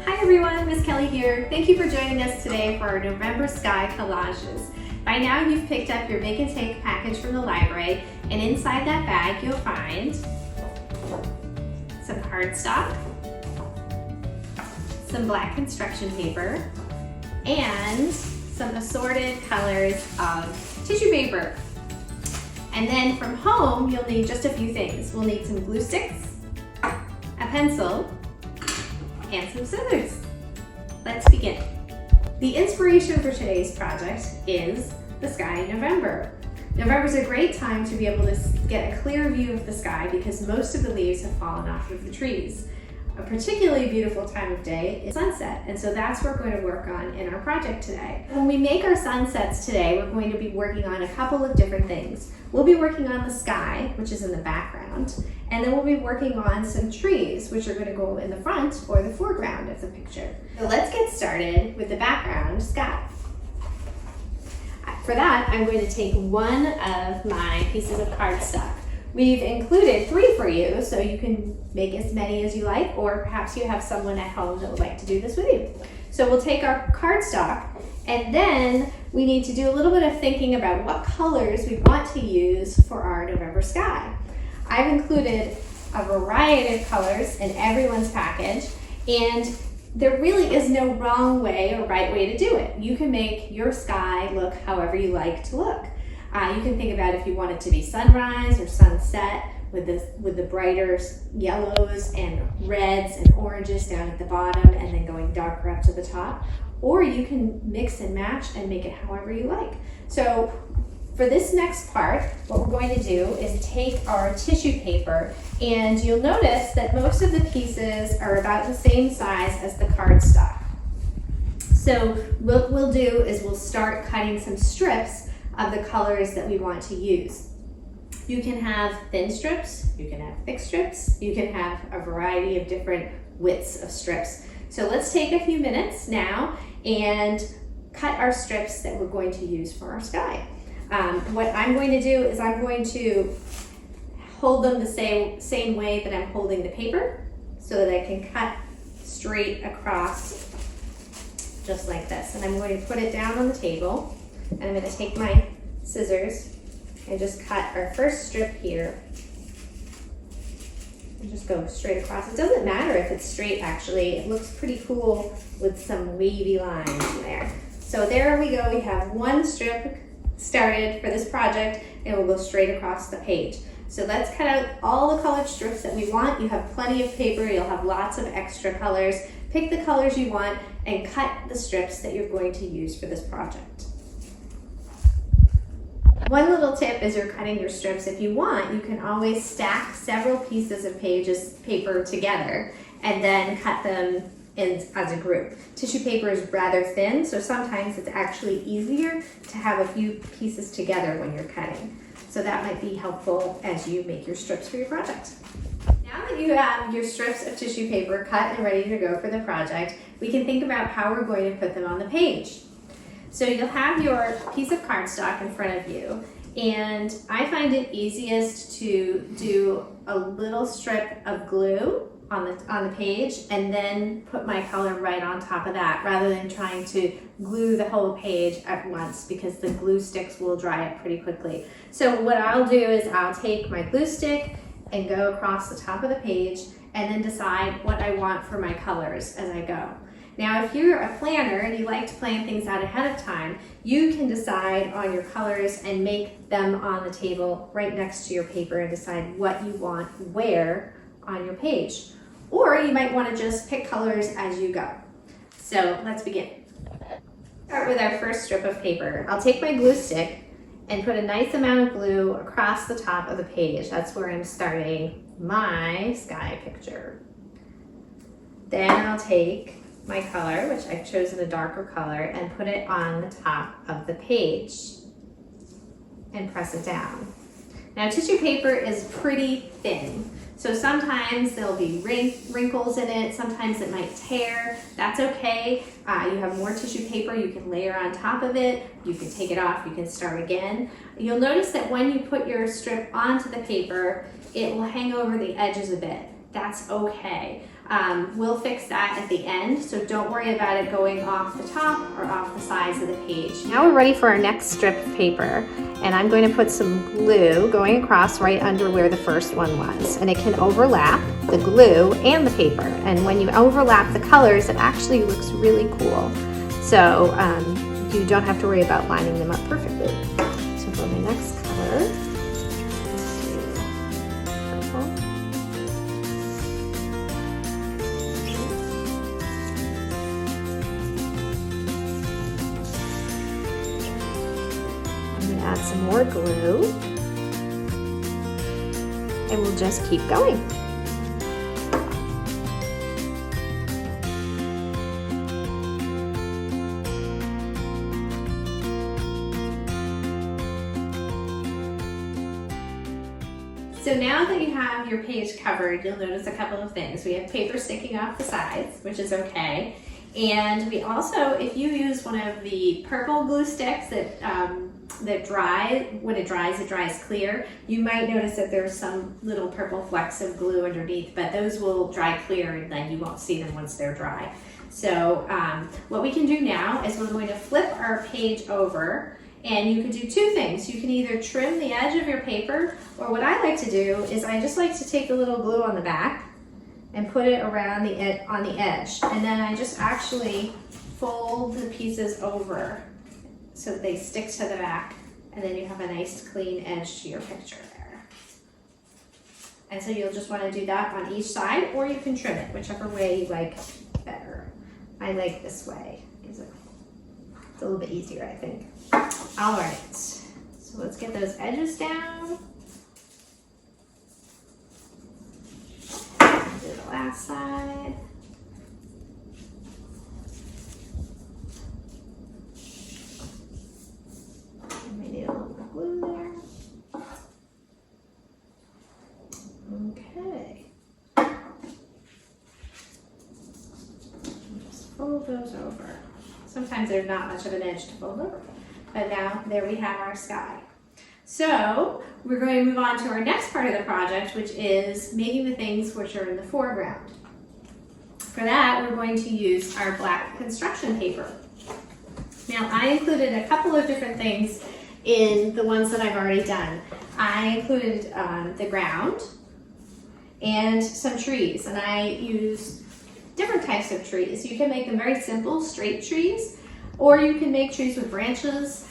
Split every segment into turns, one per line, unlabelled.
Hi everyone, Miss Kelly here. Thank you for joining us today for our November Sky Collages. By now you've picked up your Make and Take package from the library, and inside that bag you'll find some cardstock, some black construction paper, and some assorted colors of tissue paper. And then from home, you'll need just a few things. We'll need some glue sticks, a pencil, and some scissors. Let's begin. The inspiration for today's project is the sky in November. November is a great time to be able to get a clear view of the sky because most of the leaves have fallen off of the trees. A particularly beautiful time of day is sunset, and so that's what we're going to work on in our project today. When we make our sunsets today, we're going to be working on a couple of different things. We'll be working on the sky, which is in the background, and then we'll be working on some trees, which are going to go in the front or the foreground of the picture. So let's get started with the background sky. For that, I'm going to take one of my pieces of cardstock. We've included 3 for you, so you can make as many as you like, or perhaps you have someone at home that would like to do this with you. So we'll take our cardstock, and then we need to do a little bit of thinking about what colors we want to use for our November sky. I've included a variety of colors in everyone's package, and there really is no wrong way or right way to do it. You can make your sky look however you like to look. You can think about if you want it to be sunrise or sunset with the brighter yellows and reds and oranges down at the bottom and then going darker up to the top. Or you can mix and match and make it however you like. So for this next part, what we're going to do is take our tissue paper, and you'll notice that most of the pieces are about the same size as the cardstock. So what we'll do is we'll start cutting some strips of the colors that we want to use. You can have thin strips, you can have thick strips, you can have a variety of different widths of strips. So let's take a few minutes now and cut our strips that we're going to use for our sky. What I'm going to do is I'm going to hold them the same way that I'm holding the paper so that I can cut straight across just like this. And I'm going to put it down on the table. And I'm going to take my scissors and just cut our first strip here and just go straight across. It doesn't matter if it's straight, actually. It looks pretty cool with some wavy lines there. So there we go. We have one strip started for this project, and we'll go straight across the page. So let's cut out all the colored strips that we want. You have plenty of paper. You'll have lots of extra colors. Pick the colors you want and cut the strips that you're going to use for this project. One little tip as you're cutting your strips, if you want, you can always stack several pieces of paper together and then cut them in as a group. Tissue paper is rather thin, so sometimes it's actually easier to have a few pieces together when you're cutting. So that might be helpful as you make your strips for your project. Now that you have your strips of tissue paper cut and ready to go for the project, we can think about how we're going to put them on the page. So you'll have your piece of cardstock in front of you, and I find it easiest to do a little strip of glue on the page and then put my color right on top of that rather than trying to glue the whole page at once because the glue sticks will dry up pretty quickly. So what I'll do is I'll take my glue stick and go across the top of the page and then decide what I want for my colors as I go. Now, if you're a planner and you like to plan things out ahead of time, you can decide on your colors and make them on the table right next to your paper and decide what you want where on your page. Or you might want to just pick colors as you go. So let's begin. Start with our first strip of paper. I'll take my glue stick and put a nice amount of glue across the top of the page. That's where I'm starting my sky picture. Then I'll take my color, which I've chosen a darker color, and put it on the top of the page and press it down. Now tissue paper is pretty thin, so sometimes there'll be wrinkles in it, sometimes it might tear. That's okay. You have more tissue paper, you can layer on top of it, you can take it off, you can start again. You'll notice that when you put your strip onto the paper, it will hang over the edges a bit. that's okay. We'll fix that at the end, so don't worry about it going off the top or off the sides of the page. Now we're ready for our next strip of paper, and I'm going to put some glue going across right under where the first one was, and it can overlap the glue and the paper, and when you overlap the colors, it actually looks really cool. So you don't have to worry about lining them up perfectly. So for my next color, add some more glue, and we'll just keep going. So now that you have your page covered, you'll notice a couple of things. We have paper sticking off the sides, which is okay. And we also, if you use one of the purple glue sticks that when it dries clear, you might notice that there's some little purple flecks of glue underneath, but those will dry clear and then you won't see them once they're dry. So what we can do now is we're going to flip our page over, and you can do two things. You can either trim the edge of your paper, or what I like to do is I just like to take a little glue on the back and put it around on the edge, and then I just actually fold the pieces over so that they stick to the back, and then you have a nice clean edge to your picture there. And so you'll just want to do that on each side, or you can trim it, whichever way you like better. I like this way. It's a little bit easier, I think. All right, so let's get those edges down. Do the last side. We need a little bit of glue there. Okay. Just fold those over. Sometimes there's not much of an edge to fold over, but now there we have our sky. So we're going to move on to our next part of the project, which is making the things which are in the foreground. For that, we're going to use our black construction paper. Now, I included a couple of different things in the ones that I've already done. I included the ground and some trees, and I used different types of trees. You can make them very simple, straight trees, or you can make trees with branches.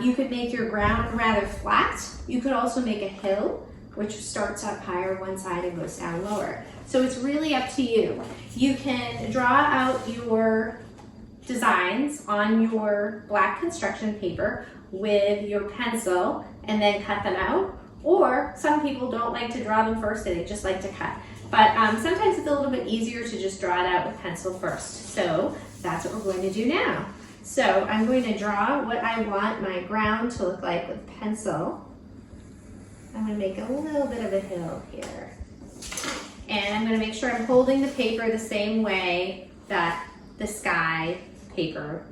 You could make your ground rather flat. You could also make a hill, which starts up higher one side and goes down lower. So it's really up to you. You can draw out your designs on your black construction paper with your pencil and then cut them out. Or some people don't like to draw them first, they just like to cut. But sometimes it's a little bit easier to just draw it out with pencil first. So that's what we're going to do now. So I'm going to draw what I want my ground to look like with pencil. I'm going to make a little bit of a hill here. And I'm going to make sure I'm holding the paper the same way that the sky paper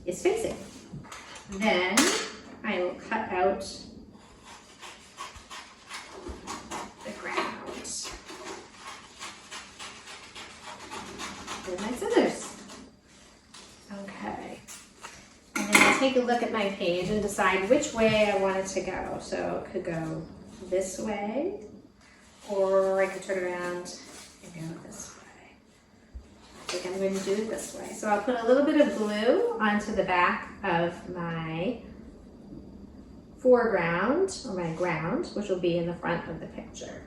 is facing. Then I will cut out the ground with my scissors. Okay. And then I'll take a look at my page and decide which way I want it to go. So it could go this way, or I could turn around and go this way. I think I'm going to do it this way. So I'll put a little bit of glue onto the back of my foreground, or my ground, which will be in the front of the picture.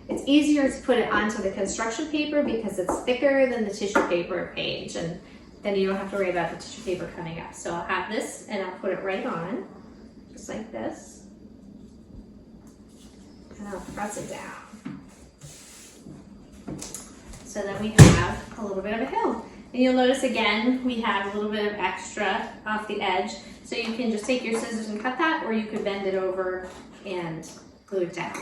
It's easier to put it onto the construction paper because it's thicker than the tissue paper page, and then you don't have to worry about the tissue paper coming up. So I'll have this and I'll put it right on, just like this, and I'll press it down. So then we have a little bit of a hill. And you'll notice again, we have a little bit of extra off the edge. So you can just take your scissors and cut that, or you could bend it over and glue it down.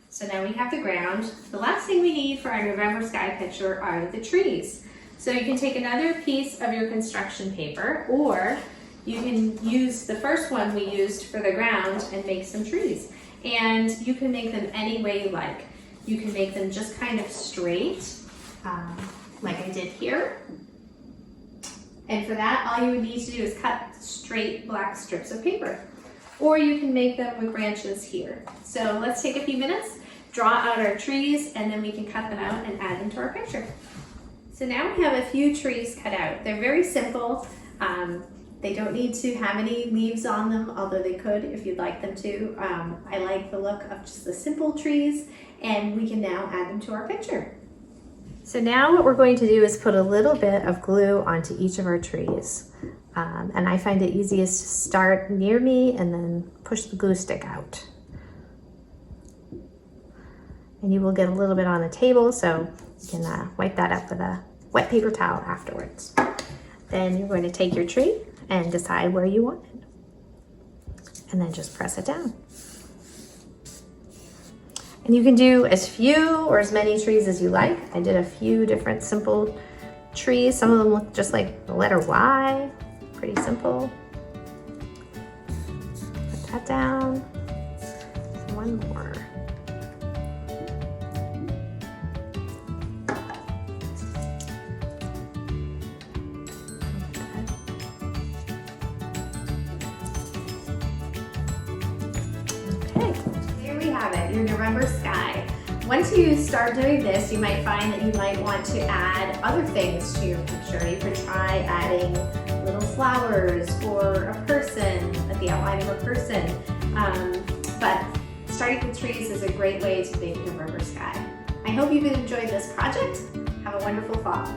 So now we have the ground. The last thing we need for our November sky picture are the trees. So you can take another piece of your construction paper, or you can use the first one we used for the ground and make some trees. And you can make them any way you like. You can make them just kind of straight, like I did here. And for that, all you would need to do is cut straight black strips of paper. Or you can make them with branches here. So let's take a few minutes, draw out our trees, and then we can cut them out and add them to our picture. So now we have a few trees cut out. They're very simple. They don't need to have any leaves on them, although they could if you'd like them to. I like the look of just the simple trees, and we can now add them to our picture. So now what we're going to do is put a little bit of glue onto each of our trees. And I find it easiest to start near me and then push the glue stick out. And you will get a little bit on the table, so you can wipe that up with a wet paper towel afterwards. Then you're going to take your tree and decide where you want it. And then just press it down. And you can do as few or as many trees as you like. I did a few different simple trees. Some of them look just like the letter Y. Pretty simple. Put that down. One more. Okay, there we have it, your November sky. Once you start doing this, you might find that you might want to add other things to your picture. You could try adding little flowers or a person, the outline of a person. But starting with trees is a great way to make November sky. I hope you've enjoyed this project. Have a wonderful fall.